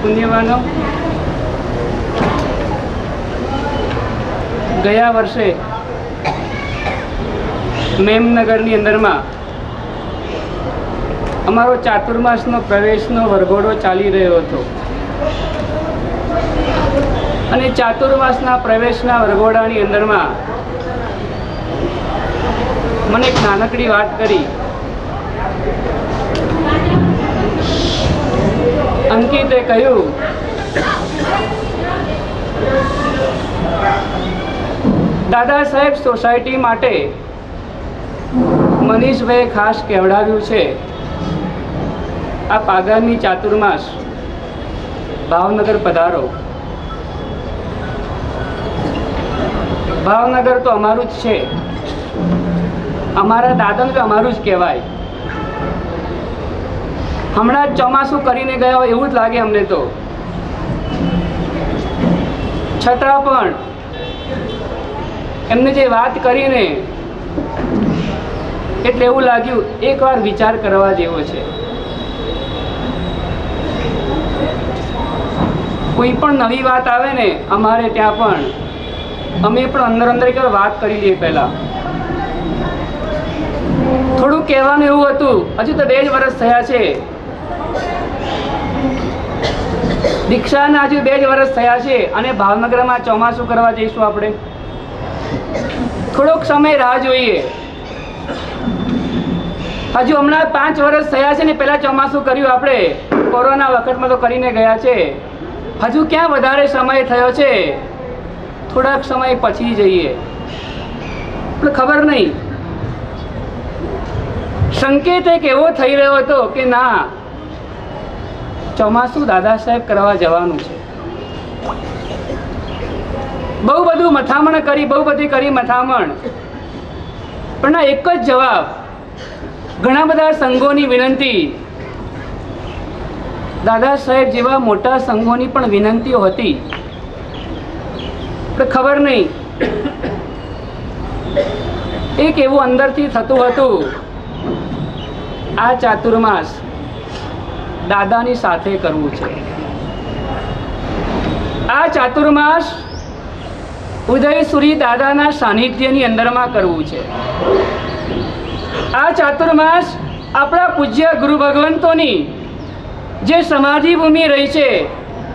પુણ્યવાનો, ગયા વર્ષે મેમનગરની અંદરમાં અમારો ચાતુર્માસનો પ્રવેશનો વરઘોડો ચાલી રહ્યો હતો અને ચાતુર્માસના પ્રવેશના વરઘોડાની અંદરમાં મને એક નાનકડી વાત કરી. અંકિતે કહ્યું, દાદા સાહેબ સોસાયટી માટે મનીષભાઈએ ખાસ કહેવડાવ્યું છે, આપ આગામી ચાતુર્માસ ભાવનગર પધારો. ભાવનગર તો અમારું જ છે, અમારા દાદાનું તો અમારું જ કહેવાય. હમણાં જ ચોમાસું કરીને ગયા હોય એવું જ લાગે અમને તો. છતાં પણ એમને જે વાત કરીને એટલે એવું લાગ્યું એકવાર વિચાર કરવા જેવો છે. કોઈ પણ નવી વાત આવે ને અમારે ત્યાં પણ અમે પણ અંદર અંદર એક વાત કરી લઈએ. પહેલાં થોડું કહેવાનું એવું હતું, હજુ તો 2 જ વર્ષ થયા છે દીક્ષાના, હજુ 2 જ વર્ષ થયા છે અને ભાવનગરમાં ચોમાસું કરવા જઈશું આપણે. થોડોક સમય રાહ જોઈએ. હજુ હમણાં 5 વર્ષ થયા છે ને પહેલાં ચોમાસું કર્યું આપણે, કોરોના વખતમાં તો કરીને ગયા છે. હજુ ક્યાં વધારે સમય થયો છે, થોડાક સમય પછી જઈએ. પણ ખબર નહીં, સંકેત એક એવો થઈ રહ્યો હતો કે ના, ચોમાસું દાદા સાહેબ કરવા જવાનું છે. બહુ બધું મથામણ કરી, બહુ બધી કરી મથામણ, પણ ના એક જ જવાબ. ઘણા બધા સંઘોની વિનંતી, દાદા સાહેબ જેવા મોટા સંઘોની પણ વિનંતીઓ હતી, પણ ખબર નહીં એક એવું અંદરથી થતું હતું, આ ચાતુર્માસ દાદાની સાથે કરવું છે. આ ચાતુર્માસ ઉદયસુરી દાદાના સાનિધ્યની અંદરમાં કરવું છે. આ ચાતુર્માસ આપણા પૂજ્ય ગુરુ ભગવંતોની જે સમાધિ ભૂમિ રહી છે,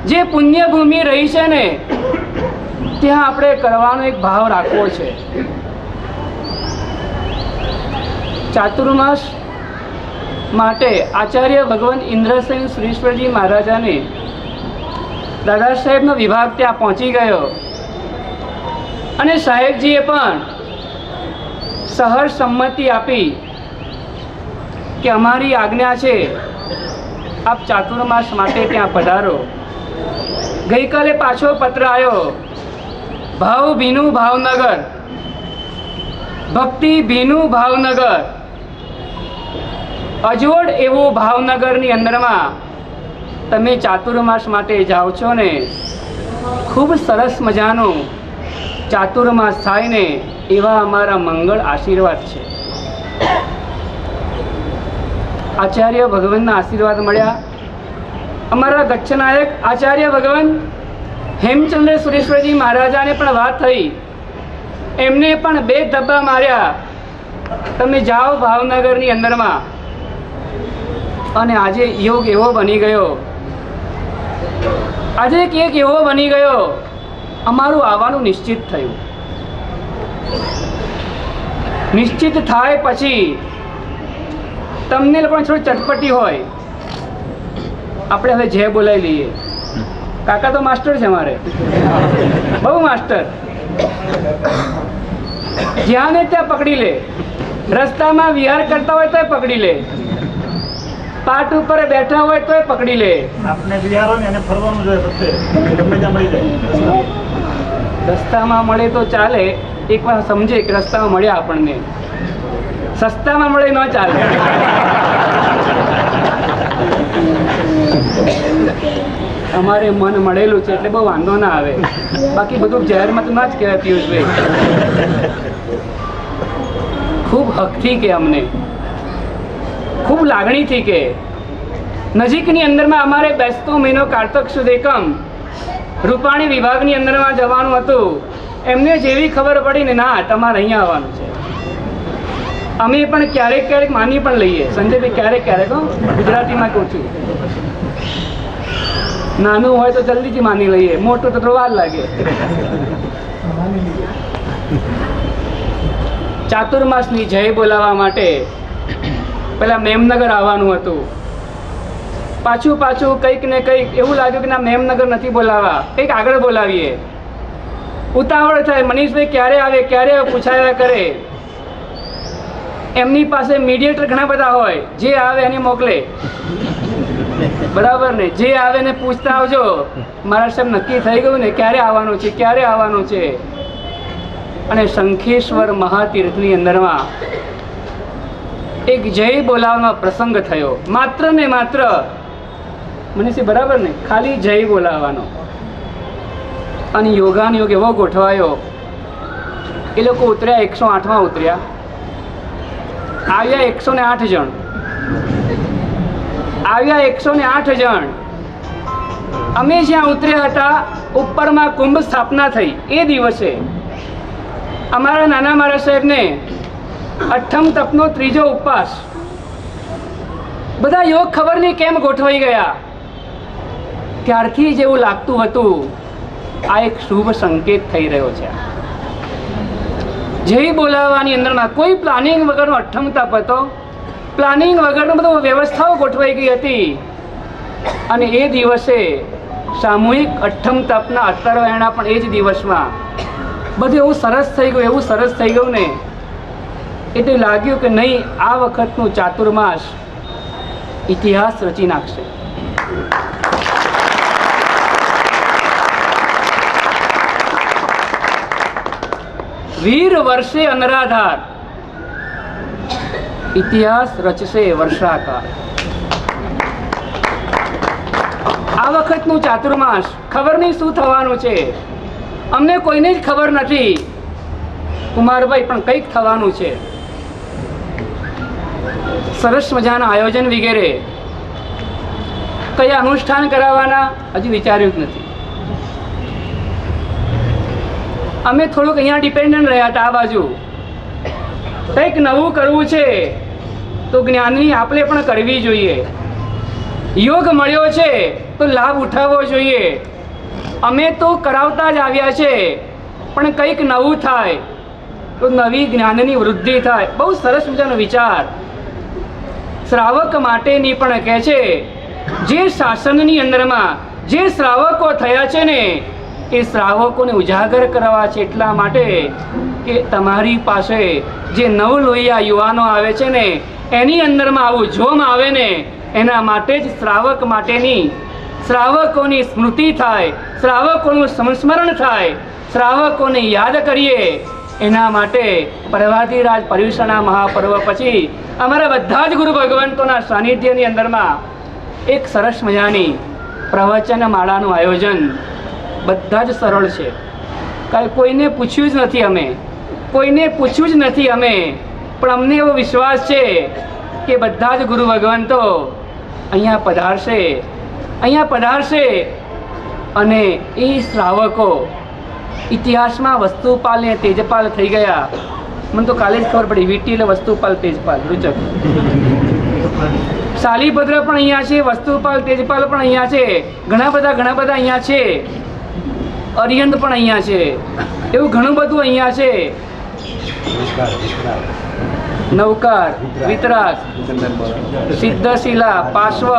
જે પુણ્ય ભૂમિ રહી છે ને, ત્યાં આપણે કરવાનો એક ભાવ રાખવો છે. ચાતુર્માસ માટે આચાર્ય ભગવાન ઇન્દ્રસેન સુરેશ્વરજી મહારાજાને દાદા સાહેબનો વિભાગ ત્યાં પહોંચી ગયો અને સાહેબજીએ પણ સહર્ષ સંમતિ આપી કે અમારી આજ્ઞા છે, આપ ચાતુર્માસ માટે ત્યાં પધારો. ગઈકાલે પાછો પત્ર આવ્યો, ભાવ ભીનું ભાવનગર, ભક્તિ ભીનું ભાવનગર, અજોડ એવું ભાવનગરની અંદરમાં તમે ચાતુર્માસ માટે જાઓ છો ને, ખૂબ સરસ મજાનું ચાતુર્માસ થાય ને એવા અમારા મંગળ આશીર્વાદ છે. આચાર્ય ભગવાનના આશીર્વાદ મળ્યા. અમારા ગચ્છનાયક આચાર્ય ભગવાન હેમચંદ્ર સુરેશ્વરજી મહારાજાને પણ વાત થઈ, એમને પણ 2 ધબ્બા માર્યા, તમે જાઓ ભાવનગરની અંદરમાં. અને આજે યોગ એવો બની ગયો, આજે એક એવો બની ગયો, અમારું આવવાનું નિશ્ચિત થયું. નિશ્ચિત થાય પછી તમને લોકોને થોડી ચટપટી હોય, આપણે હવે જે બોલાવી લઈએ. કાકા તો માસ્ટર છે અમારે, બહુ માસ્ટર. જ્યાં ને ત્યાં પકડી લે, રસ્તામાં વિહાર કરતા હોય તોય પકડી લે, પાટ ઉપર બેઠા હોય તોય પકડી લે. આપણે વિહારો ને એને ફરવાનું જોઈએ, બધે ગમે ત્યાં મળી જાય. રસ્તામાં મળે તો ચાલે, એકવાર સમજે કે રસ્તામાં મળ્યા આપણને, સસ્તામાં મળે ન ચાલે. અમારે મન મળેલું છે એટલે બહુ વાંધો ના આવે. બાકી બધું જાહેરમાં તો ના જ કહેવાય પિયુષભાઈ. ખૂબ હકથી કે અમને ખૂબ લાગણીથી કે નજીકની અંદરમાં અમારે બેસતો મહિનો કારતક સુદ એકમ રૂપાણી વિભાગની અંદરમાં જવાનું હતું. એમને જેવી ખબર પડી ને ના તમારે અહીંયા આવવાનું છે. અમે પણ ક્યારેક ક્યારેક માની પણ લઈએ સંજયભાઈ, ક્યારેક ક્યારેક ગુજરાતીમાં કહું છું. નાનું હોય તો જલ્દીથી માની લઈએ, મોટું તો થોડું વાર લાગે. ચાતુર્માસની જય બોલાવવા માટે પેલા મેમનગર આવવાનું હતું. પાછું કંઈક ને કંઈક એવું લાગ્યું કે ના મેમનગર નથી બોલાવવા, કંઈક આગળ બોલાવીએ. ઉતાવળ થાય, મનીષભાઈ ક્યારે આવે પૂછાયા કરે. એમની પાસે મીડિયેટર ઘણા બધા હોય, જે આવે એને મોકલે. બરાબર ને, જે આવે ને પૂછતા આવજો મારા સાહેબ નક્કી થઈ ગયું ને ક્યારે આવવાનું છે. અને શંખેશ્વર મહાતીર્થની અંદરમાં એક જય બોલાવવાનો પ્રસંગ થયો. માત્ર ને માત્ર મનીષજી બરાબર ને, ખાલી જય બોલાવવાનો. અને યોગાન યોગ એવો ગોઠવાયો. એ લોકો ઉતર્યા 108માં ઉતર્યા, આવ્યા 108 જણ. અમે જ્યાં ઉતર્યા હતા ઉપરમાં કુંભ સ્થાપના થઈ. એ દિવસે અમારા નાના મારા સાહેબને 8મ તપનો 3જો ઉપવાસ. બધા યોગ ખબર નહીં કેમ ગોઠવાઈ ગયા. ત્યારથી જેવું લાગતું હતું આ એક શુભ સંકેત થઈ રહ્યો છે. જય બોલાવવાની અંદરમાં કોઈ પ્લાનિંગ વગરનો 8મ તપ હતો. પ્લાનિંગ વગરનો બધો વ્યવસ્થાઓ ગોઠવાઈ ગઈ હતી. અને એ દિવસે સામૂહિક 8મ તપના અત્તરવહેણા પણ એ જ દિવસમાં બધું એવું સરસ થઈ ગયું ને એટલે લાગ્યું કે નહીં આ વખતનું ચાતુર્માસ ઇતિહાસ રચી નાખશે. વીર વર્ષે અનરાધાર, ઇતિહાસ રચશે વર્ષાકાર. આ વખતનું ચાતુર્માસ ખબર નહીં શું થવાનું છે. અમને કોઈને જ ખબર નથી. કુમારભાઈ પણ કંઈક થવાનું છે. સરસ મજાના આયોજન વગેરે કયા અનુષ્ઠાન કરાવવાના હજી વિચાર્યું જ નથી. અમે થોડુંક અહીંયા ડિપેન્ડન્ટ રહ્યા હતા. આ બાજુ કંઈક નવું કરવું છે તો જ્ઞાનની આપણે પણ કરવી જોઈએ. યોગ મળ્યો છે તો લાભ ઉઠાવવો જોઈએ. અમે તો કરાવતા જ આવ્યા છે, પણ કંઈક નવું થાય તો નવી જ્ઞાનની વૃદ્ધિ થાય. બહુ સરસ મજાનો વિચાર શ્રાવક માટેની પણ કહે છે. જે શાસનની અંદરમાં જે શ્રાવકો થયા છે ને એ શ્રાવકોને ઉજાગર કરવા છે. એટલા માટે કે તમારી પાસે જે નવલોહિયા યુવાનો આવે છે ને એની અંદરમાં આવું જોમ આવે ને એના માટે જ શ્રાવક માટેની શ્રાવકોની સ્મૃતિ થાય, શ્રાવકોનું સંસ્મરણ થાય, શ્રાવકોને યાદ કરીએ. એના માટે પ્રભાતિરાજ પર્યુષણા મહાપર્વ પછી અમારા બધા જ ગુરુ ભગવંતોના સાનિધ્યની અંદરમાં એક સરસ મજાની પ્રવચન માળાનું આયોજન. બધા જ સરળ છે. કોઈને પૂછ્યું જ નથી અમે, પણ અમને એવો વિશ્વાસ છે કે બધા જ ગુરુ ભગવંતો અહીંયા પધારશે અને એ શ્રાવકો ઇતિહાસમાં વસ્તુપાલ ને તેજપાલ થઈ ગયા. મને તો કાલે જ ખબર પડી. વીટી એટલે વસ્તુપાલ તેજપાલ રૂચક. શાલીભદ્ર પણ અહીંયા છે, વસ્તુપાલ તેજપાલ પણ અહીંયા છે, ઘણા બધા અહીંયા છે. અરિહંત પણ અહીંયા છે. એવું ઘણું બધું અહીંયા છે. નવકાર, વિતરાગ, સિદ્ધશિલા, પાર્શ્વ,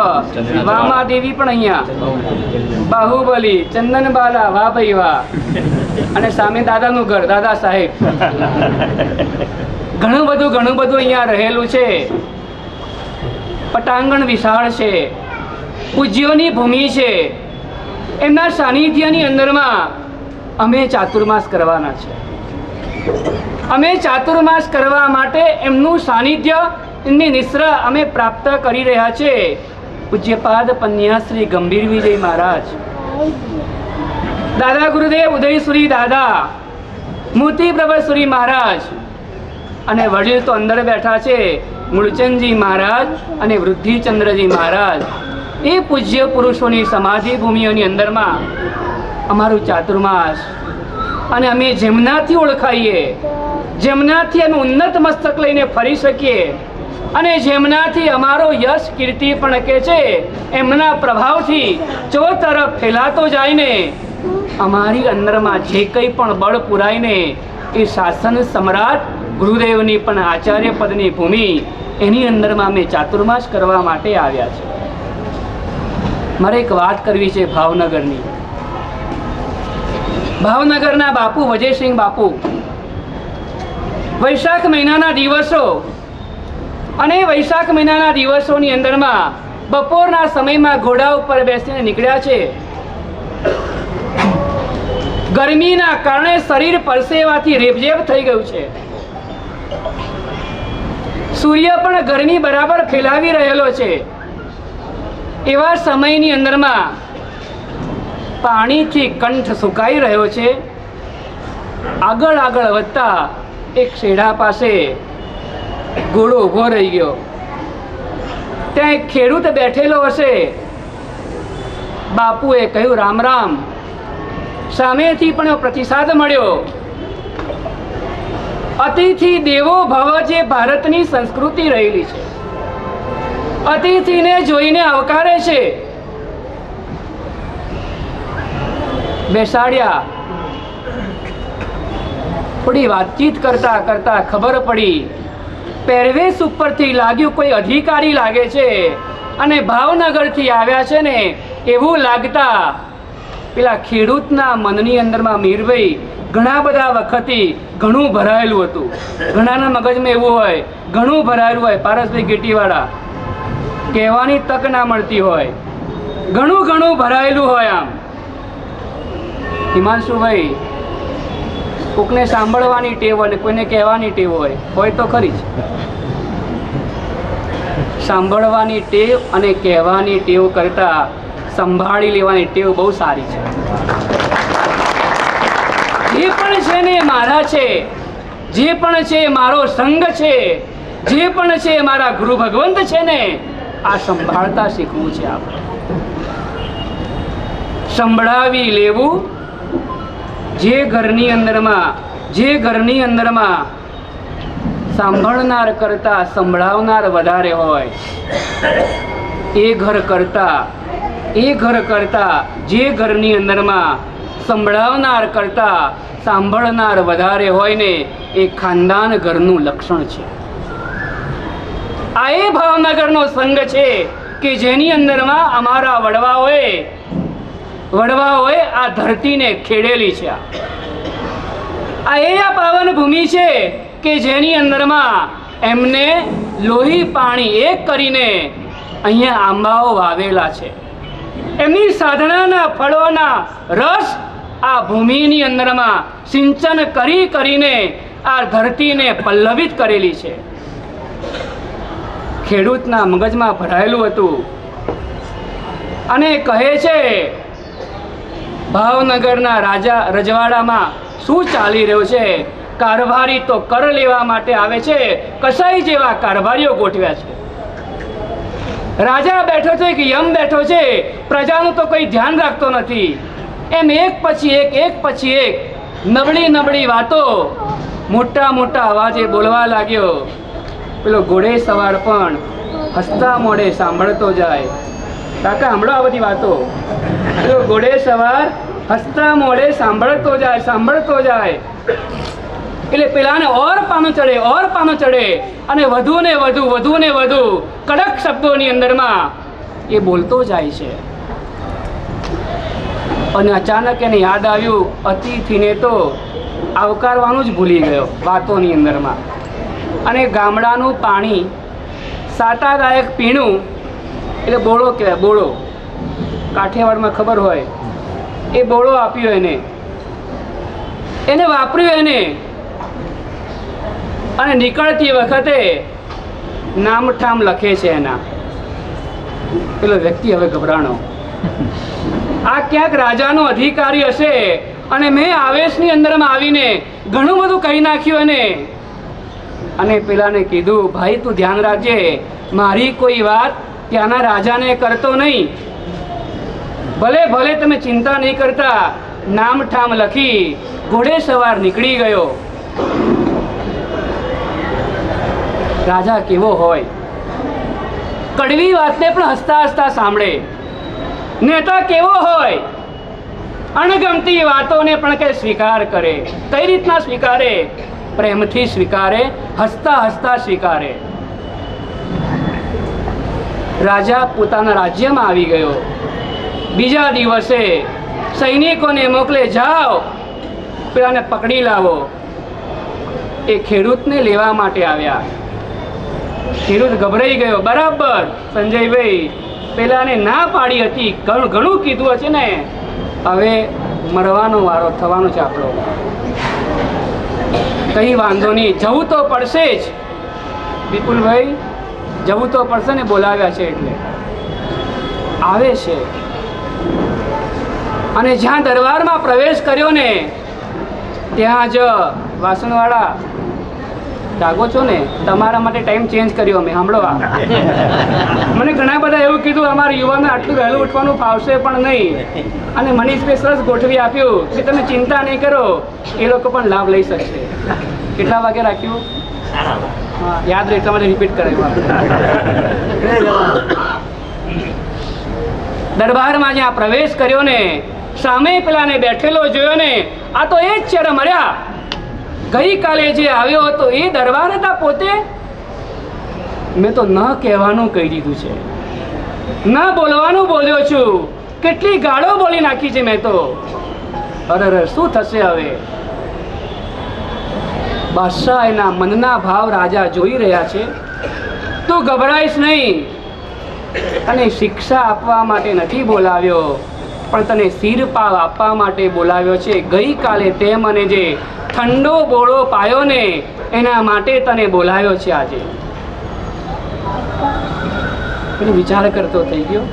વામાદેવી પણ અહીંયા, બાહુબલી, ચંદનબાલા, વાહ ભાઈ વાહ. અને સામે દાદાનું ઘર, દાદા સાહેબ. ઘણું બધું અહીંયા રહેલું છે. પટાંગણ વિશાળ છે. પૂજ્યોની ભૂમિ છે. એમના સાનિધ્યની અંદરમાં અમે ચાતુર્માસ કરવાના છે. અમે ચાતુર્માસ કરવા માટે એમનું સાનિધ્ય, એમની નિશ્રા અમે પ્રાપ્ત કરી રહ્યા છે. પૂજ્યપાદ પન્યાશ્રી ગંભીર વિજય મહારાજ, દાદા ગુરુદેવ ઉદયસુરી દાદા, મૂર્તિ પ્રભસુરી મહારાજ અને વડીલ તો અંદર બેઠા છે મૂળચંદજી મહારાજ અને વૃદ્ધિચંદ્રજી મહારાજ, એ પૂજ્ય પુરુષોની સમાધિ ભૂમિઓની અંદરમાં અમારું ચાતુર્માસ, અને અમે જેમનાથી ઓળખાઈએ, જેમનાથી અમે ઉન્નત મસ્તક લઈને ફરી શકીએ, અને જેમનાથી અમારો યશ કીર્તિ પણ કે છે, એમના પ્રભાવથી ચોતરફ ફેલાતો જાય ને, અમારી અંદરમાં જે કંઈ પણ બળ પુરાઈને એ શાસન સમ્રાટ ગુરુદેવની પણ આચાર્ય પદની ભૂમિ, એની અંદરમાં અમે ચાતુર્માસ કરવા માટે આવ્યા છે. મારે એક વાત કરવી છે ભાવનગરની. ભાવનગરના બાપુ વજયસિંહ બાપુ, વૈશાખ મહિનાના દિવસો, અને વૈશાખ મહિનાના દિવસોની અંદરમાં બપોરના સમયમાં ઘોડા ઉપર બેસીને નીકળ્યા છે. ગરમીના કારણે શરીર પરસેવાથી રેબઝેબ થઈ ગયું છે. સૂર્ય પણ ગરમી બરાબર ફેલાવી રહેલો છે. એવા સમયની અંદરમાં પાણીથી કંઠ સુકાઈ રહ્યો છે. આગળ આગળ વધતા એક શેઢા પાસે ઘોડો ઊભો રહી ગયો. ત્યાં એક ખેડૂત બેઠેલો હશે. બાપુએ કહ્યું, રામ રામ. સામેથી પણ પ્રતિસાદ મળ્યો. અતિથિ દેવો ભવ જે ભારતની સંસ્કૃતિ રહેલી છે, અતિથિને જોઈને આવકારે છે. બેસાડ્યા. થોડી વાતચીત કરતા કરતા ખબર પડી, પહેરવેશ ઉપરથી લાગ્યું કોઈ અધિકારી લાગે છે, અને ભાવનગરથી આવ્યા છે ને એવું લાગતા પેલા ખેડૂતના મનની અંદરમાં મીરભાઈ ઘણા બધા વખતથી ઘણું ભરાયેલું હતું. ઘણાના મગજમાં એવું હોય, ઘણું ભરાયેલું હોય. પારસભાઈ ગેટીવાળા, કહેવાની તક ના મળતી હોય, ઘણું ઘણું ભરાયેલું હોય. આમ હિમાંશુભાઈ, કોકને સાંભળવાની ટેવ હોય, કોઈને કહેવાની ટેવ હોય તો ખરી જ. સાંભળવાની ટેવ અને કહેવાની ટેવ કરતા સંભાળી લેવાની ટેવ બહુ સારી છે. જે પણ છે ને મારા છે, જે પણ છે મારો સંગ છે, જે પણ છે મારા ગુરુ ભગવંત છે ને, આ સંભાળતા શીખવું છે. આપણે સંભળાવી લેવું. જે ઘરની અંદરમાં સાંભળનાર કરતા સંભળાવનાર વધારે હોય, એ ઘર કરતા જે ઘરની અંદરમાં સંભળાવનાર કરતા સાંભળનાર વધારે હોય ને, એ ખાનદાન ઘરનું લક્ષણ છે. આ એ ભાવનગરનો સંઘ છે કે જેની અંદરમાં અમારા વડવાઓએ આ ધરતીને ખેડેલી છે. આ એ પાવન ભૂમિ છે કે જેની અંદરમાં એમને લોહી પાણી એક કરીને અહીંયા આંબાઓ વાવેલા છે. એમની સાધનાના ફળોના રસ આ ભૂમિની અંદરમાં સિંચન કરીને આ ધરતીને પલ્લવિત કરેલી છે. ખેડૂતના મગજમાં ભરાયેલું હતું, અને કહે છે ભાવનગરના રજવાડામાં શું ચાલી રહ્યું છે. કારભારી તો કર લેવા માટે આવે છે, કસાઈ જેવા કારભારીઓ ગોઠવ્યા છે. રાજા બેઠો છે કે યમ બેઠો છે, પ્રજાનું તો કોઈ ધ્યાન રાખતો નથી. એમ એક પછી એક નબળી વાતો મોટા અવાજે બોલવા લાગ્યો. પેલો ઘોડે સવાર પણ હસતા મોઢે સાંભળતો જાય. કાકા સાંભળો આ બધી વાતો. પેલો ઘોડે સવાર હસતા મોઢે સાંભળતો જાય. એટલે પેલાને ઓર પાનો ચડે, અને વધુ ને વધુ કડક શબ્દોની અંદરમાં એ બોલતો જાય છે. અને અચાનક એને યાદ આવ્યું, અતિથિને તો આવકારવાનું જ ભૂલી ગયો વાતોની અંદરમાં. અને ગામડાનું પાણી સાટાદાયક પીણું એટલે બોળો કહેવાય. બોળો કાઠિયાવાડમાં ખબર હોય, એ બોળો આપ્યો એને વાપર્યું અને નીકળતી વખતે નામઠામ લખે છે એના. પેલો વ્યક્તિ હવે ગભરાણો. આ ક્યાંક રાજાનો અધિકારી હશે અને મેં આવેશની અંદરમાં આવીને ઘણું બધું કહી નાખ્યું અને પેલાને કીધું, ભાઈ તું ધ્યાન રાખજે, મારી કોઈ વાત ત્યાંના રાજાને કરતો નહીં. ભલે ભલે તમે ચિંતા નહીં કરતા. નામ ઠામ લખી ઘોડે સવાર નીકળી ગયો. રાજા કેવો હોય, કડવી વાતને પણ હસતા હસતા સાંભળે. નેતા કેવો હોય, અણગમતી વાતોને પણ કે સ્વીકાર કરે. કઈ રીતના સ્વીકારે? પ્રેમથી સ્વીકારે, હસતા હસતા સ્વીકારે. રાજા પોતાના રાજ્યમાં આવી ગયો. બીજા દિવસે સૈનિકોને મોકલે, જાઓ પેલાને પકડી લાવો. એ ખેડૂતને લેવા માટે આવ્યા. ખેડૂત ગભરાઈ ગયો. બરાબર સંજયભાઈ, પેલાને ના પાડી હતી, ઘણું કીધું હશે ને, હવે મરવાનો વારો થવાનો છે આપણો. કંઈ વાંધો નહીં, જવું તો પડશે જ. વિપુલભાઈ જવું તો પડશે ને, બોલાવ્યા છે એટલે આવે છે. અને જ્યાં દરબારમાં પ્રવેશ કર્યો ને ત્યાં જ વાસણવાળા જાગો છો ને, તમારા માટે ટાઈમ ચેન્જ કર્યો અમે. સાંભળો, મને ઘણા બધા એવું કીધું અમારા યુવાનને આટલું વહેલું ઉઠવાનું ફાવશે પણ નહીં, અને મનીષભાઈ સરસ ગોઠવી આપ્યું કે તમે ચિંતા નહીં કરો, એ લોકો પણ લાભ લઈ શકશે. કેટલા વાગે રાખ્યું? હા, યાદ રહે એટલા માટે રિપીટ કરાવ્યું. દરબારમાં જ્યાં પ્રવેશ કર્યો ને, સામે પેલાને બેઠેલો જોયો ને, આ તો એ જ છે મર્યા. ગઈકાલે જે આવ્યો હતો એ દરબાર હતા પોતે. મેં તો ન કહેવાનું કહી દીધું છે, ન બોલવાનું બોલ્યો છું. કેટલી ગાળો બોલી નાખી છે મેં તો. અરે શું થશે હવે? બાદશાહ એના મનના ભાવ રાજા જોઈ રહ્યા છે. તું ગભરાઈશ નહીં, તને શિક્ષા આપવા માટે નથી બોલાવ્યો, પણ તને શિરપાવ આપવા માટે બોલાવ્યો છે. ગઈકાલે તે મને જે ઠંડો બોળો પાયો ને એના માટે તને બોલાવ્યો છે આજે. વિચાર કરતો થઈ ગયો.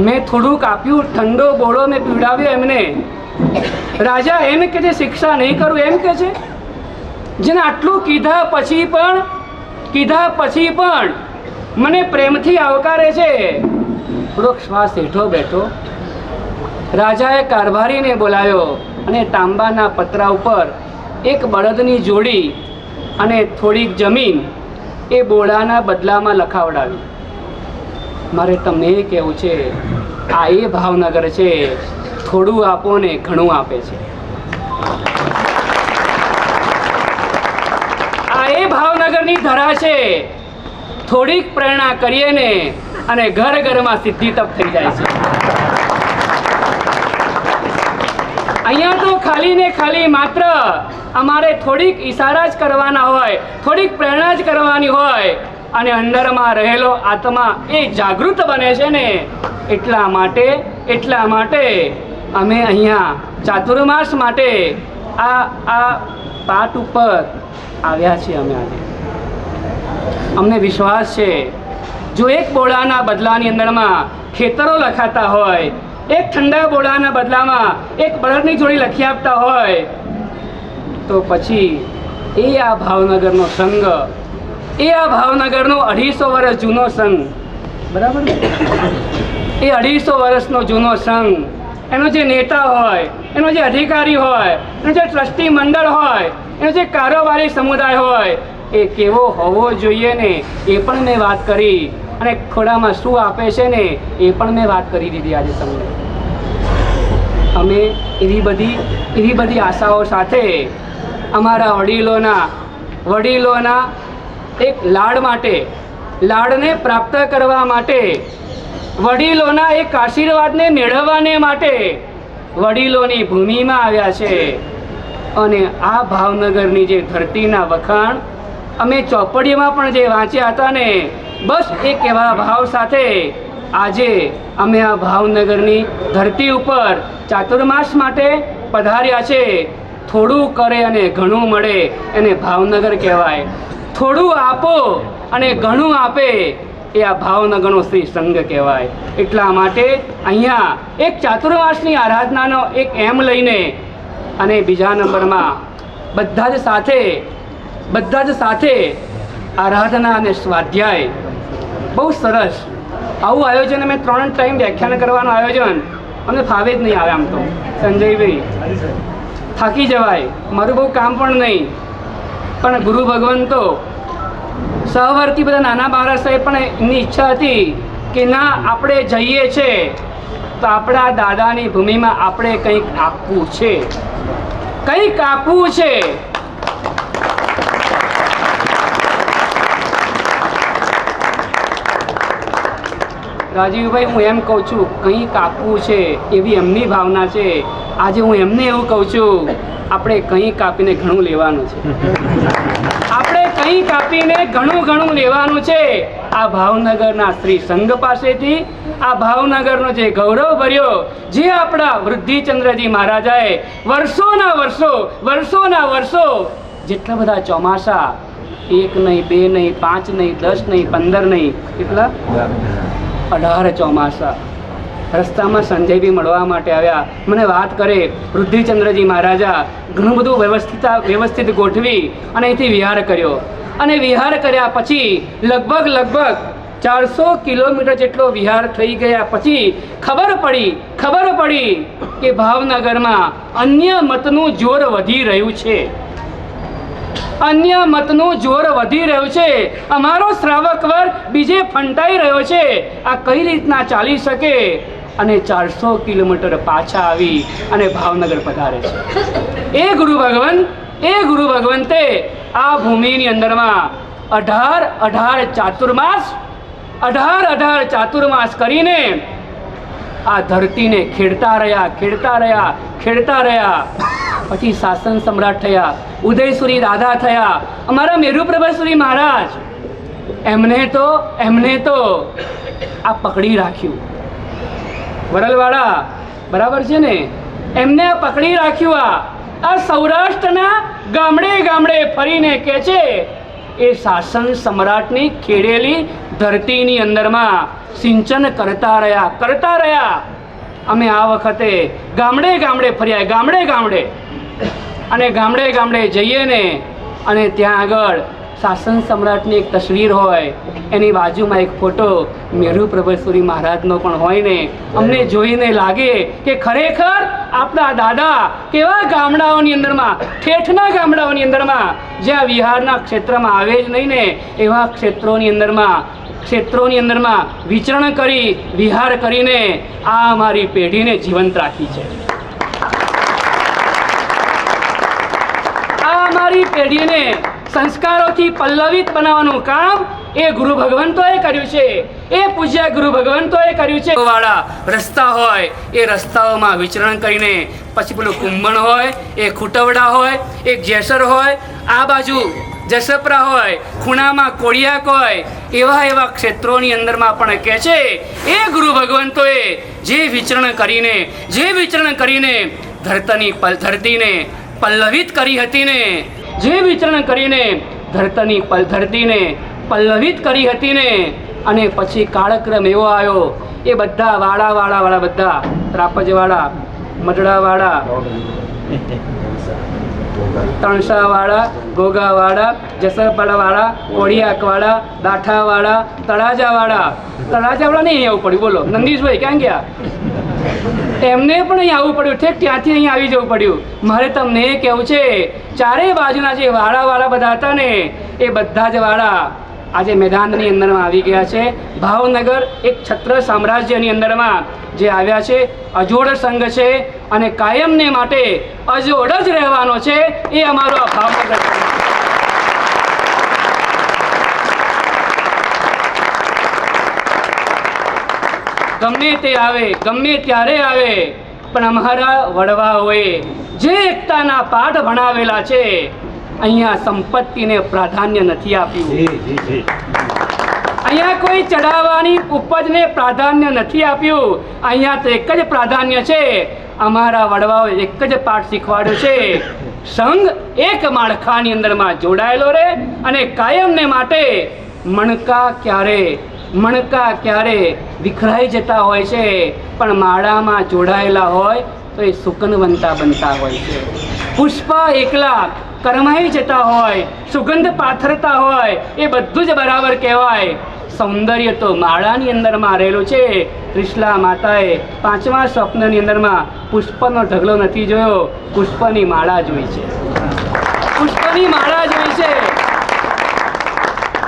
મેં થોડુંક આપ્યું, ઠંડો બોળો મેં પીવડાવ્યો એમને. રાજા એમ કે છે શિક્ષા નહીં કરું એમ કે છે? જેને આટલું કીધા પછી પણ મને પ્રેમથી આવકારે છે. થોડોક શ્વાસ હેઠો બેઠો. રાજાએ કારભારીને બોલાવ્યો અને તાંબાના પતરા ઉપર એક બળદની જોડી અને થોડીક જમીન એ બોળાના બદલામાં લખાવડાવી. મારે તમને એ કહેવું છે, આ એ ભાવનગર છે, થોડું આપો ને ઘણું આપે છે. આ એ ભાવનગરની ધરા છે. થોડીક પ્રેરણા કરીએ ને અને ઘર ઘરમાં સિદ્ધિ તપ થઈ જાય છે. અહીંયા તો ખાલી ને ખાલી માત્ર અમારે થોડીક ઈશારા જ કરવાના હોય, થોડીક પ્રેરણા જ કરવાની હોય, અને અંદરમાં રહેલો આત્મા એ જાગૃત બને છે ને. એટલા માટે અમે અહીંયા ચાતુર્માસ માટે આ પાટ ઉપર આવ્યા છીએ. અમે આજે અમને વિશ્વાસ છે, જો એક બોળાના બદલાની અંદરમાં ખેતરો લખાતા હોય, એક ઠંડા બોળાના બદલામાં એક બળદની જોડી લખી આપતા હોય, તો પછી એ આ ભાવનગરનો સંઘ, એ આ ભાવનગરનો 250 વર્ષ જૂનો સંઘ, બરાબર ને? એ 250 વર્ષનો જૂનો સંઘ, એનો જે નેતા હોય, એનો જે અધિકારી હોય, એનો જે ટ્રસ્ટી મંડળ હોય, એનો જે કારોબારી સમુદાય હોય, એ કેવો હોવો જોઈએ ને એ પણ મેં વાત કરી. અને ખોડામાં શું આપે છે ને એ પણ મેં વાત કરી દીધી આજે તમને. અમે એવી બધી આશાઓ સાથે અમારા વડીલોના એક લાડને પ્રાપ્ત કરવા માટે, વડીલોના એક આશીર્વાદને મેળવવાને માટે વડીલોની ભૂમિમાં આવ્યા છે. અને આ ભાવનગરની જે ધરતીના વખાણ અમે ચોપડીમાં પણ જે વાંચ્યા હતા ને, બસ એક એવા ભાવ સાથે આજે અમે આ ભાવનગરની ધરતી ઉપર ચાતુર્માસ માટે પધાર્યા છે. થોડું કરે અને ઘણું મળે એને ભાવનગર કહેવાય. થોડું આપો અને ઘણું આપે એ આ ભાવનગરનો શ્રી સંઘ કહેવાય. એટલા માટે અહીંયા એક ચાતુર્માસની આરાધનાનો એક એમ લઈને અને બીજા નંબરમાં બધા જ સાથે આરાધના અને સ્વાધ્યાય. બહુ સરસ આવું આયોજન. અમે 3 ટાઈમ વ્યાખ્યાન કરવાનું આયોજન અમને ફાવે જ નહીં આવે. આમ તો સંજયભાઈ થાકી જવાય, મારું બહુ કામ પણ નહીં, પણ ગુરુ ભગવાન તો સહવર્તી બધા નાના બાળક સાહેબ પણ એમની ઈચ્છા હતી કે ના, આપણે જઈએ છે તો આપણા દાદાની ભૂમિમાં આપણે કંઈક આપવું છે, કંઈક આપવું છે. રાજીવભાઈ, હું એમ કહું છું કંઈક આપવું છે એવી એમની ભાવના છે. આજે હું એમને એવું કહું છું, આપણે કંઈક આપીને ઘણું લેવાનું છે. આપણે કંઈક આપીને ઘણું લેવાનું છે. આ ભાવનગરના શ્રી સંઘ પાસેથી, આ ભાવનગરનો જે ગૌરવ ભર્યો, જે આપણા વૃદ્ધિચંદ્રજી મહારાજાએ વર્ષોના વર્ષો જેટલા બધા ચોમાસા, 1 નહીં, 2 નહીં, 5 નહીં, 10 નહીં, 15 નહીં, કેટલા 18 ચોમાસા રસ્તામાં સંજયભાઈ મળવા માટે આવ્યા. મને વાત કરે, વૃદ્ધિચંદ્રજી મહારાજા ઘણું બધું વ્યવસ્થિત ગોઠવી અને અહીંથી વિહાર કર્યો. અને વિહાર કર્યા પછી લગભગ 400 કિલોમીટર જેટલો વિહાર થઈ ગયા પછી ખબર પડી કે ભાવનગરમાં અન્ય મતનું જોર વધી રહ્યું છે. અમારો શ્રાવક વર્ગ બીજે ફંટાઈ રહ્યો છે. આ કઈ રીતના ચાલી શકે? અને 400 કિલોમીટર પાછા આવી અને ભાવનગર પધારે છે. એ ગુરુ ભગવંતે આ ભૂમિની અંદરમાં 18 ચાતુર્માસ કરીને આ ધરતીને ખેડતા રહ્યા. પછી શાસન સમ્રાટ થયા, ઉદયસુરી દાદા થયા, અમારા મેરુપ્રભાસુરી મહારાજ. એમને તો આ પકડી રાખ્યું. વરલવાડા બરાબર છે ને, એમને પકડી રાખ્યું. આ સૌરાષ્ટ્રના ગામડે ફરીને કે છે એ શાસન સમ્રાટની ખેડેલી ધરતીની અંદરમાં સિંચન કરતા રહ્યા. અમે આ વખતે ગામડે ફર્યા, અને ગામડે જઈએ ને, અને ત્યાં આગળ શાસન સમ્રાટની એક તસવીર હોય, એની બાજુમાં એક ફોટો મેરુપ્રભાસુરી મહારાજનો પણ હોય ને, અમને જોઈને લાગે કે ખરેખર આપણા દાદા કેવા ગામડાઓની અંદરમાં, ઠેઠના ગામડાઓની અંદરમાં, જ્યાં વિહારના ક્ષેત્રમાં આવે જ નહીં ને, એવા ક્ષેત્રોની અંદરમાં વિચરણ કરી, વિહાર કરીને આ અમારી પેઢીને જીવંત રાખી છે. આ અમારી પેઢીને સંસ્કારોથી પલ્લવિત બનાવવાનું કામ એ ગુરુ ભગવંતોએ કર્યું છે. એ પૂજ્ય ગુરુ ભગવંતોએ કર્યું છે. વાળા રસ્તા હોય, એ રસ્તાઓમાં વિચરણ કરીને પછી પેલું કુંભણ હોય, એ ખૂટવડા હોય, એક જેસર હોય, આ બાજુ જસપરા હોય, ખૂણામાં કોળિયાક હોય, એવા ક્ષેત્રોની અંદરમાં પણ કહે છે એ ગુરુ ભગવંતોએ જે વિચરણ કરીને ધરતીને પલ્લવિત કરી હતી ને, ધરતીને પલ્લવિત કરી હતી ને, અને પછી કાળક્રમ એવો આવ્યો, એ બધા વાળા બધા ત્રાપજવાળા, મઢડાવાળા, તણસાવાળા, ઘોઘાવાળા, જસરપાડાવાળા, કોળિયાકવાળા, દાઠાવાળા, તળાજાવાળા નહીં આવવું પડ્યું. બોલો નંદીશભાઈ ક્યાં ગયા? એમને પણ અહીં આવવું પડ્યું, ઠેક ત્યાંથી અહીં આવી જવું પડ્યું. મારે તમને એ કહેવું છે, ચારે બાજુના જે વાળા બધા હતા ને, એ બધા જ વાળા આજે મેદાનની અંદરમાં આવી ગયા છે. ભાવનગર એક છત્ર સામ્રાજ્યની અંદરમાં જે આવ્યા છે, અજોડ સંઘ છે, અને કાયમને માટે અજોડ જ રહેવાનો છે. એ અમારો આ ભાવનગર. ગમે તે આવે, ગમે ત્યારે આવે, પણ અમારા વડવાઓએ જે એકતાના પાઠ ભણાવેલા છે, અહીંયા સંપત્તિને પ્રાધાન્ય નથી આપ્યું. અહીંયા કોઈ ચડાવવાની ઉપજને પ્રાધાન્ય નથી આપ્યું. અહીંયા તો એક જ પ્રાધાન્ય છે. અમારા વડવાઓએ એક જ પાઠ શીખવાડ્યો છે, સંઘ એક માળખાની અંદરમાં જોડાયેલો રહે, અને કાયમને માટે મણકા ક્યારે મણકા ક્યારે વિખરાઈ જતા હોય છે, પણ માળામાં જોડાયેલા હોય તો એ સુકનવંતા બનતા હોય છે. પુષ્પ એકલા કરમાઈ જતા હોય, સુગંધ પાથરતા હોય, એ બધું જ બરાબર કહેવાય. સૌંદર્ય તો માળાની અંદરમાં રહેલું છે. ત્રિશલા માતાએ 5મા સ્વપ્નની અંદરમાં પુષ્પનો ઢગલો નથી જોયો, પુષ્પની માળા જોઈ છે. પુષ્પની માળા જોઈ છે.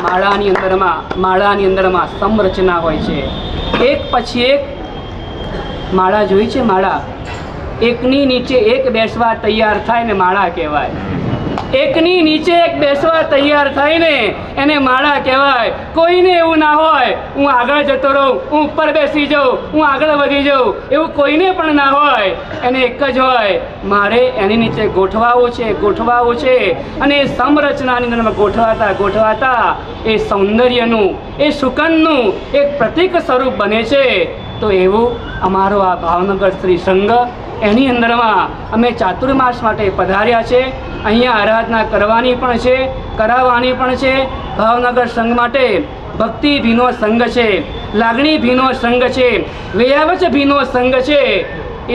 માળાની અંદરમાં સમરચના હોય છે. એક પછી એક માળા જોઈ છે. માળા એકની નીચે એક બેસવા તૈયાર થાય ને માળા કહેવાય. એકની નીચે એક બેસવા તૈયાર થાય ને એને માળા કહેવાય. કોઈને એવું ના હોય હું આગળ જતો રહું, હું ઉપર બેસી જાઉં, હું આગળ વધી જાઉં, એવું કોઈને પણ ના હોય. એને એક જ હોય, મારે એની નીચે ગોઠવાવું છે. અને એ સમરચનાની અંદર ગોઠવાતા એ સૌંદર્યનું, એ સુકનનું એક પ્રતીક સ્વરૂપ બને છે. તો એવું અમારો આ ભાવનગર શ્રી સંઘ, એની અંદરમાં અમે ચાતુર્માસ માટે પધાર્યા છે. અહીંયા આરાધના કરવાની પણ છે, કરાવવાની પણ છે. ભાવનગર સંઘ માટે ભક્તિ ભીનો સંઘ છે, લાગણી ભીનો સંઘ છે, વેયાવચ ભીનો સંઘ છે.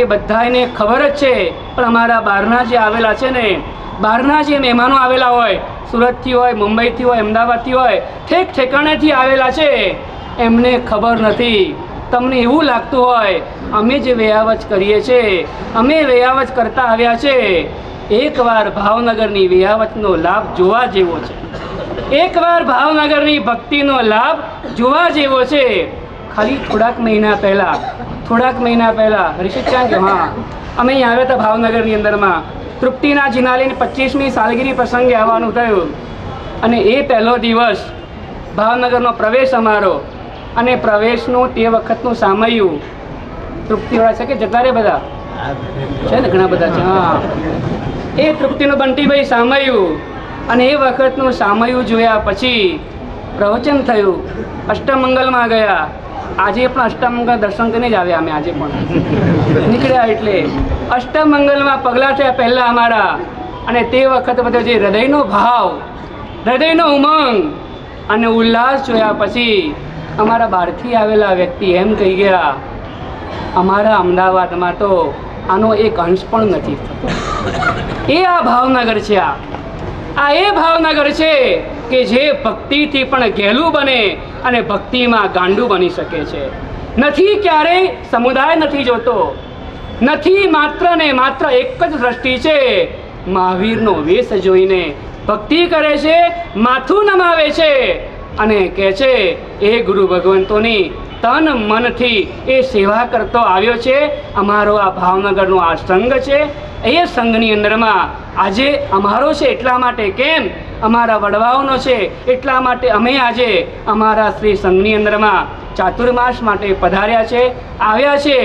એ બધાને ખબર જ છે. પણ અમારા બહારના જે આવેલા છે ને, બહારના જે મહેમાનો આવેલા હોય, સુરતથી હોય, મુંબઈથી હોય, અમદાવાદથી હોય, ઠેકાણેથી આવેલા છે, એમને ખબર નથી. તમને એવું લાગતું હોય અમે જે વેયાવચ કરીએ છીએ, અમે વેયાવચ કરતા આવ્યા છે. એકવાર ભાવનગરની વેયાવચનો લાભ જોવા જેવો છે. એકવાર ભાવનગરની ભક્તિનો લાભ જોવા જેવો છે. ખાલી થોડાક મહિના પહેલાં રિષિક ક્યાં ગયો? હા, અમે અહીં આવ્યા હતા ભાવનગરની અંદરમાં. તૃપ્તિના જિનાલીની 25મી સાલગીરી પ્રસંગે આવવાનું થયું. અને એ પહેલો દિવસ ભાવનગરનો પ્રવેશ અમારો, અને પ્રવેશનું તે વખતનું સામયું. તૃપ્તિવાળા છે કે જતા રે બધા છે ને, ઘણા બધા છે. હા, એ તૃપ્તિનું બંટીભાઈ સામયું. અને એ વખતનું સામયું જોયા પછી પ્રવચન થયું. અષ્ટમંગલમાં ગયા. આજે પણ અષ્ટમંગલ દર્શન કરીને જ આવ્યા અમે. આજે પણ નીકળ્યા એટલે અષ્ટમંગલમાં પગલાં થયા પહેલાં અમારા. અને તે વખત બધો જે હૃદયનો ભાવ, હૃદયનો ઉમંગ અને ઉલ્લાસ જોયા પછી અમારા બહારથી આવેલા વ્યક્તિ એમ કહી ગયા, અમારા અમદાવાદમાં તો આનો એક અંશ પણ નથી થતો. એ આ ભાવનગર છે. આ એ ભાવનગર છે કે જે ભક્તિથી પણ ઘેલું બને અને ભક્તિમાં ગાંડું બની શકે છે. નથી ક્યારેય સમુદાય નથી જોતો, નથી માત્ર ને માત્ર એક જ દ્રષ્ટિ છે. મહાવીરનો વેશ જોઈને ભક્તિ કરે છે, માથું નમાવે છે અને કહે છે એ ગુરુ ભગવંતોની તન મનથી એ સેવા કરતો આવ્યો છે. અમારો આ ભાવનગરનો આ સંઘ છે. એ સંઘની અંદરમાં આજે અમારો છે એટલા માટે, કેમ અમારા વડવાઓનો છે એટલા માટે અમે આજે અમારા શ્રી સંઘની અંદરમાં ચાતુર્માસ માટે પધાર્યા છે, આવ્યા છે.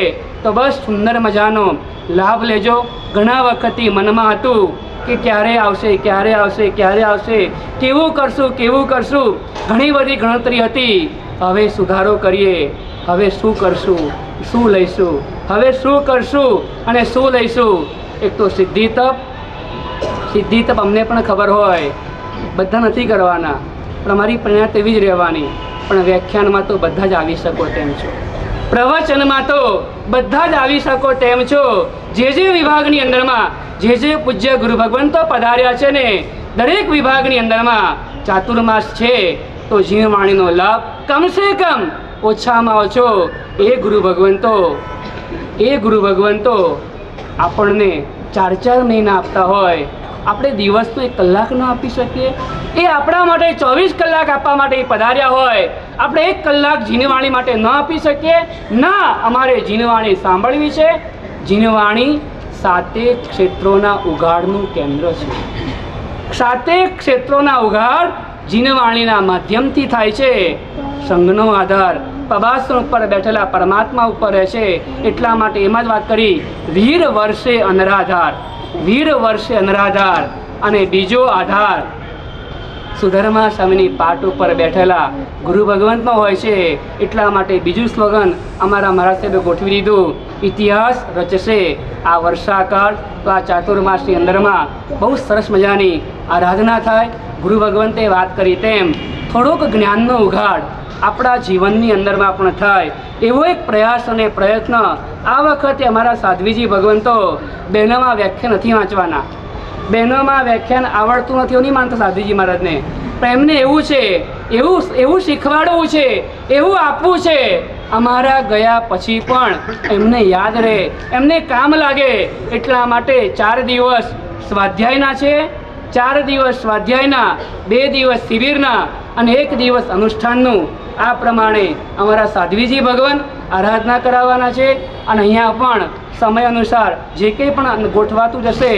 તો બસ સુંદર મજાનો લાભ લેજો. ઘણા વખતથી મનમાં હતું કે ક્યારે આવશે, કેવું કરશું. ઘણી બધી ગણતરી હતી. હવે સુધારો કરીએ. હવે શું કરશું, શું લઈશું, હવે શું કરશું અને શું લઈશું. એક તો સિદ્ધિ તપ અમને પણ ખબર હોય, બધા નથી કરવાના, પણ અમારી પ્રેરણા તેવી જ રહેવાની. પણ વ્યાખ્યાનમાં તો બધા જ આવી શકો તેમ છો, પ્રવચનમાં તો બધા જ આવી શકો તેમ છો. જે વિભાગની અંદરમાં જે પૂજ્ય ગુરુ ભગવંતો પધાર્યા છે ને, દરેક વિભાગની અંદરમાં ચાતુર્માસ છે. તો જીવવાણીનો લાભ કમસે કમ ઓછામાં ઓછો એ ગુરુ ભગવંતો આપણને 4 મહિના આપતા હોય, આપણે દિવસનો 1 કલાક ન આપી શકીએ? એ આપણા માટે 24 કલાક આપવા માટે પધાર્યા હોય, આપણે 1 કલાક જીનવાણી માટે ન આપી શકીએ? ના, અમારે જીનવાણી સાંભળવી છે. જીનવાણી 7 ક્ષેત્રોના ઉઘાડનું કેન્દ્ર છે. 7 ક્ષેત્રોના ઉઘાડ જીનવાણીના માધ્યમથી થાય છે. સંઘનો આધાર પબાસણ ઉપર બેઠેલા પરમાત્મા ઉપર રહે છે. એટલા માટે એમાં જ વાત કરી, વીર વર્ષે અનરાધાર. અને બીજો આધાર સુધર્મા સ્વામીની પાટ ઉપર બેઠેલા ગુરુ ભગવંતનો હોય છે. એટલા માટે બીજું સ્લોગન અમારા મહારાજ સાહેબે ગોઠવી દીધું, ઇતિહાસ રચશે આ વર્ષાકાળ. તો આ ચાતુર્માસની અંદરમાં બહુ સરસ મજાની આરાધના થાય. ગુરુ ભગવંતે વાત કરી તેમ થોડોક જ્ઞાનનો ઉઘાડ આપણા જીવનની અંદરમાં પણ થાય એવો એક પ્રયાસ અને પ્રયત્ન આ વખતે અમારા સાધ્વીજી ભગવંતો બહેનોમાં વ્યાખ્યાન નથી વાંચવાના. બહેનોમાં વ્યાખ્યાન આવડતું નથી એવું નહીં માનતા સાધ્વીજી મહારાજને, પણ એમને એવું છે, એવું શીખવાડવું છે, એવું આપવું છે અમારા ગયા પછી પણ એમને યાદ રહે, એમને કામ લાગે. એટલા માટે 4 દિવસ સ્વાધ્યાયના છે, 4 દિવસ સ્વાધ્યાયના, 2 દિવસ શિબિરના અને 1 દિવસ અનુષ્ઠાનનું. આ પ્રમાણે અમારા સાધ્વીજી ભગવાન આરાધના કરાવવાના છે. અને અહીંયા પણ સમય અનુસાર જે કંઈ પણ ગોઠવાતું જશે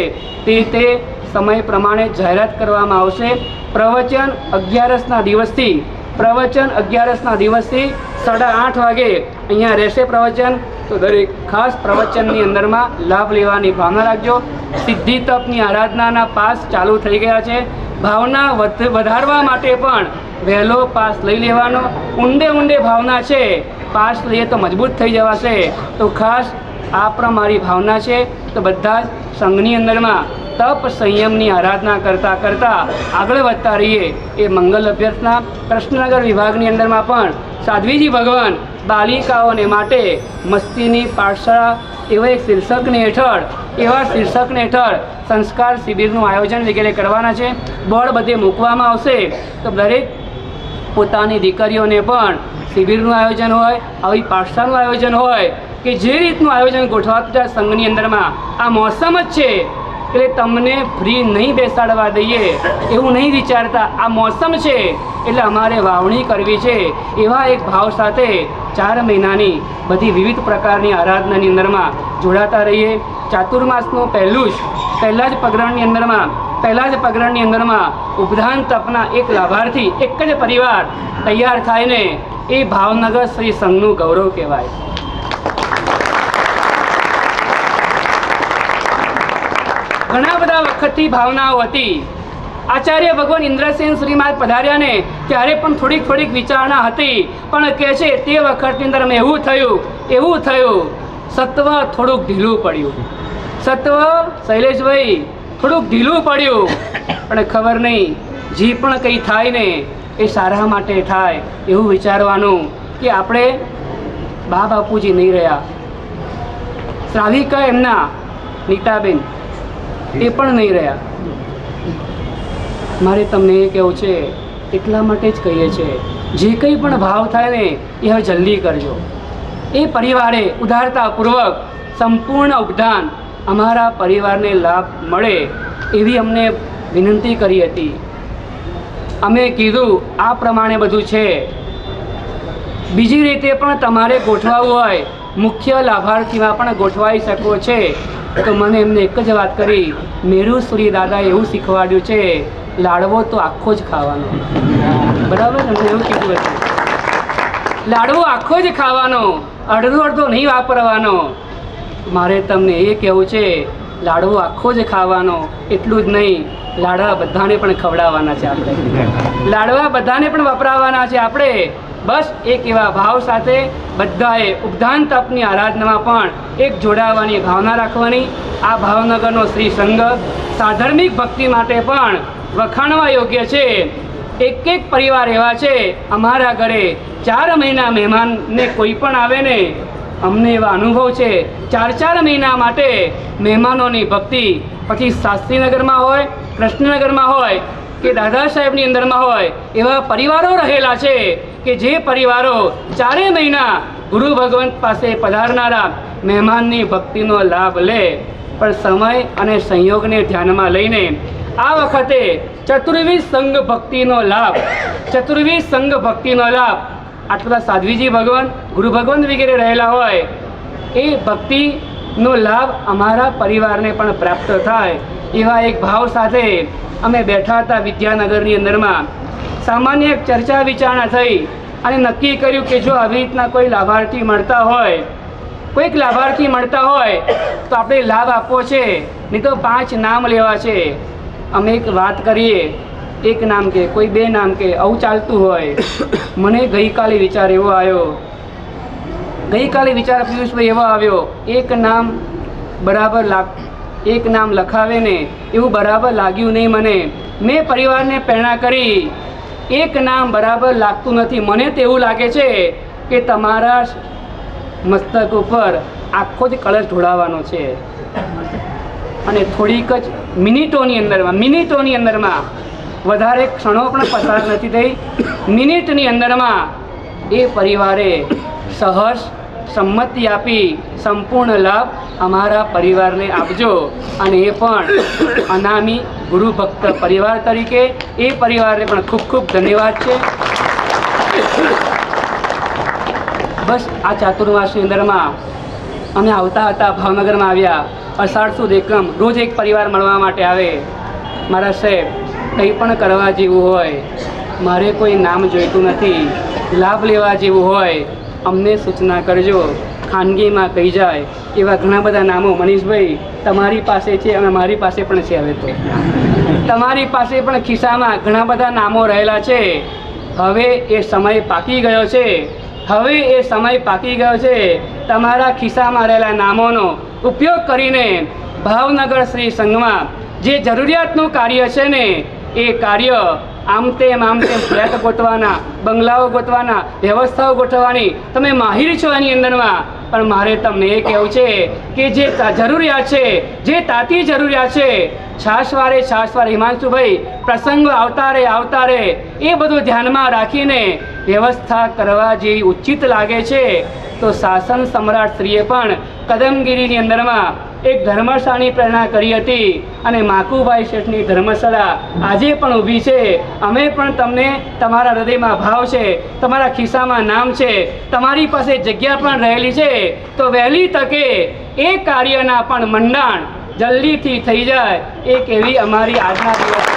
તે સમય પ્રમાણે જાહેરાત કરવામાં આવશે. પ્રવચન 11ના દિવસથી 8:30 વાગે અહીંયા રહેશે પ્રવચન. તો દરેક ખાસ પ્રવચનની અંદરમાં લાભ લેવાની ભાવના રાખજો. સિદ્ધિ તપની આરાધનાના પાસ ચાલુ થઈ ગયા છે. ભાવના વધારવા માટે પણ વહેલો પાસ લઈ લેવાનો. ઊંડે ભાવના છે, પાસ લઈએ તો મજબૂત થઈ જવાશે. તો ખાસ આ પણ મારી ભાવના છે. તો બધા જ સંઘની અંદરમાં તપ સંયમની આરાધના કરતાં આગળ વધતા રહીએ એ મંગલ અભ્યર્થના. કૃષ્ણનગર વિભાગની અંદરમાં પણ સાધ્વીજી ભગવાન બાલિકાઓને માટે મસ્તીની પાઠશાળા એવા શીર્ષકને હેઠળ સંસ્કાર શિબિરનું આયોજન વગેરે કરવાના છે. બોર્ડ બધે મૂકવામાં આવશે. તો દરેક પોતાની દીકરીઓને પણ શિબિરનું આયોજન હોય, આવી પાઠશાળાનું આયોજન હોય કે જે રીતનું આયોજન ગોઠવાતું જાય સંઘની અંદરમાં, આ મોસમ જ છે એટલે તમને ફ્રી નહીં બેસાડવા દઈએ એવું નહીં વિચારતા. આ મોસમ છે એટલે અમારે વાવણી કરવી છે એવા એક ભાવ સાથે 4 મહિનાની બધી વિવિધ પ્રકારની આરાધનાની અંદરમાં જોડાતા રહીએ. ચાતુર્માસનું પહેલા જ પગરણની અંદરમાં ઉપધાન તપના એક લાભાર્થી, એક જ પરિવાર તૈયાર થાય ને એ ભાવનગર શ્રી સંઘનું ગૌરવ કહેવાય. ઘણા બધા વખતથી ભાવનાઓ હતી. આચાર્ય ભગવાન ઇન્દ્રસેન શ્રીમાં પધાર્યા ને ત્યારે પણ થોડીક વિચારણા હતી, પણ કહે છે તે વખતની અંદર અમે એવું થયું સત્વ થોડુંક ઢીલું પડ્યું. શૈલેષભાઈ થોડુંક ઢીલું પડ્યું, પણ ખબર નહીં જે પણ કંઈ થાય ને એ સારા માટે થાય એવું વિચારવાનું કે આપણે બા બાપુજી નહીં રહ્યા, શ્રાવિકા એમના નીતાબેન એ પણ નહીં રહ્યા. મારે તમને એ કહેવું છે, એટલા માટે જ કહીએ છીએ જે કંઈ પણ ભાવ થાય ને એ હવે જલ્દી કરજો. એ પરિવારે ઉદારતાપૂર્વક સંપૂર્ણ ઉપદાન અમારા પરિવારને લાભ મળે એવી અમને વિનંતી કરી હતી. અમે કીધું આ પ્રમાણે બધું છે. બીજી રીતે પણ તમારે ગોઠવાવું હોય, મુખ્ય લાભાર્થીમાં પણ ગોઠવાઈ શકો છે. તો મને એમને એક જ વાત કરી, મેરુસુરી દાદાએ એવું શીખવાડ્યું છે, લાડવો તો આખો જ ખાવાનો. બરાબર, એમને એવું કીધું હતું, લાડવો આખો જ ખાવાનો, અડધો નહીં વાપરવાનો. મારે તમને એ કહેવું છે, લાડવો આખો જ ખાવાનો. એટલું જ નહીં, લાડવા બધાને પણ ખવડાવવાના છે આપણે, લાડવા બધાને પણ વપરાવાના છે આપણે. બસ એક એવા ભાવ સાથે બધાએ ઉપધાન તપની આરાધનામાં પણ એક જોડાવાની ભાવના રાખવાની. આ ભાવનગરનો શ્રી સંઘ સાધર્મિક ભક્તિ માટે પણ વખાણવા યોગ્ય છે. એક પરિવાર એવા છે અમારા ઘરે 4 મહિના મહેમાનને કોઈ પણ આવે ને, અમને એવા અનુભવ છે 4 મહિના માટે મહેમાનોની ભક્તિ. પછી શાસ્ત્રીનગરમાં હોય, કૃષ્ણનગરમાં હોય કે દાદા સાહેબની અંદરમાં હોય, એવા પરિવારો રહેલા છે કે જે પરિવારો 4 મહિના ગુરુ ભગવંત પાસે પધારનારા મહેમાનની ભક્તિનો લાભ લે. પણ સમય અને સંયોગને ધ્યાનમાં લઈને આ વખતે ચતુર્વિધ સંઘ ભક્તિનો લાભ આટલા સાધ્વીજી ભગવાન, ગુરુ ભગવંત વગેરે રહેલા હોય એ ભક્તિનો લાભ અમારા પરિવારને પણ પ્રાપ્ત થાય એવા એક ભાવ સાથે અમે બેઠા હતા વિદ્યાનગરની અંદરમાં. સામાન્ય એક ચર્ચા વિચારણા થઈ અને નક્કી કર્યું કે જો આવી રીતના કોઈ લાભાર્થી મળતા હોય તો આપણે લાભ આપવો છે, નહીં તો 5 નામ લેવા છે. અમે એક વાત કરીએ, 1 નામ કે કોઈ 2 નામ કે આવું ચાલતું હોય. મને ગઈકાલે વિચાર પિયુષભાઈ એવો આવ્યો, એક નામ લખાવે ને એવું બરાબર લાગ્યું નહીં મને. મેં પરિવારને પ્રેરણા કરી એક નામ બરાબર લાગતું નથી. મને તો એવું લાગે છે કે તમારા મસ્તક ઉપર આખો જ કલશ ઢોળાવવાનો છે અને થોડીક જ મિનિટોની અંદરમાં વધારે ક્ષણો પણ પસાર નથી થઈ, મિનિટની અંદરમાં એ પરિવારે સહર્ષ સંમતિ આપી સંપૂર્ણ લાભ અમારા પરિવારને આપજો. અને એ પણ અનામી ગુરુ ભક્ત પરિવાર તરીકે એ પરિવારને પણ ખૂબ ખૂબ ધન્યવાદ છે. બસ આ ચાતુર્માસની અંદરમાં અમે આવતા હતા, ભાવનગરમાં આવ્યા. અષાઢ સુદ એકમ રોજ એક પરિવાર મળવા માટે આવે. મારા સાહેબ, કંઈ પણ કરવા જેવું હોય, મારે કોઈ નામ જોઈતું નથી, લાભ લેવા જેવું હોય અમને સૂચના કરજો, ખાનગીમાં કહી જાય. એવા ઘણા બધા નામો મનીષભાઈ તમારી પાસે છે અને મારી પાસે પણ છે. હવે તો તમારી પાસે પણ ખિસ્સામાં ઘણા બધા નામો રહેલા છે. હવે એ સમય પાકી ગયો છે. તમારા ખિસ્સામાં રહેલા નામોનો ઉપયોગ કરીને ભાવનગર શ્રી સંઘમાં જે જરૂરિયાતનું કાર્ય છે ને એ કાર્ય આમ તેમ ફ્લેટ ગોઠવાના, બંગલાઓ ગોઠવાના, વ્યવસ્થાઓ ગોઠવવાની તમે માહિર છો એની અંદરમાં. પણ મારે તમને એ કહેવું છે કે જે જરૂરિયાત છે, જે તાતી જરૂરિયાત છે, છાશવારે હિમાંશુભાઈ પ્રસંગો આવતા રહે એ બધું ધ્યાનમાં રાખીને વ્યવસ્થા કરવા જેવી ઉચિત લાગે છે. તો શાસન સમ્રાટશ્રીએ પણ કદમગીરીની અંદરમાં એક ધર્મશાળાની પ્રેરણા કરી હતી અને માકુભાઈ શેઠની ધર્મશાળા આજે પણ ઊભી છે. અમે પણ તમને તમારા હૃદયમાં ભાવ છે, તમારા ખિસ્સામાં નામ છે, તમારી પાસે જગ્યા પણ રહેલી છે. તો વહેલી તકે એ કાર્યના પણ મંડાણ જલ્દીથી થઈ જાય એક એવી અમારી આજના દિવસ